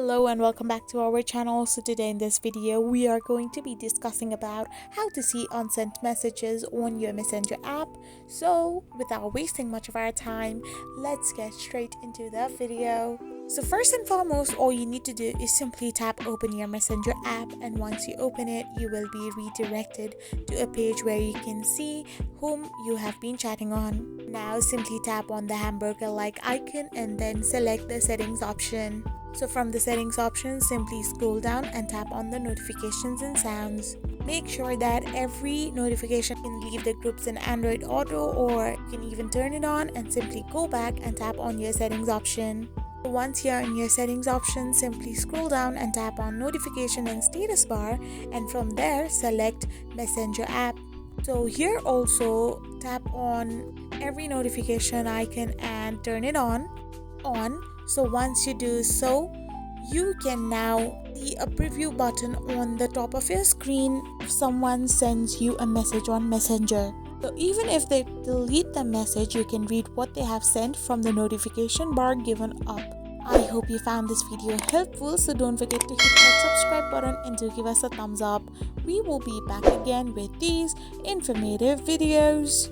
Hello and welcome back to our channel. So today in this video we are going to be discussing about how to see unsent messages on your messenger app. So without wasting much of our time, let's get straight into the video. So first and foremost, all you need to do is simply tap open your messenger app, and once you open it you will be redirected to a page where you can see whom you have been chatting on. Now simply tap on the hamburger like icon and then select the settings option. So from the settings option, simply scroll down and tap on the notifications and sounds. Make sure that every notification can leave the groups in Android Auto, or you can even turn it on and simply go back and tap on your settings option. Once you're in your settings option, simply scroll down and tap on notification and status bar, and from there select messenger app. So here also tap on every notification icon and turn it on. So once you do so, you can now see a preview button on the top of your screen if someone sends you a message on Messenger. So even if they delete the message, you can read what they have sent from the notification bar given up. I hope you found this video helpful, so don't forget to hit that subscribe button and do give us a thumbs up. We will be back again with these informative videos.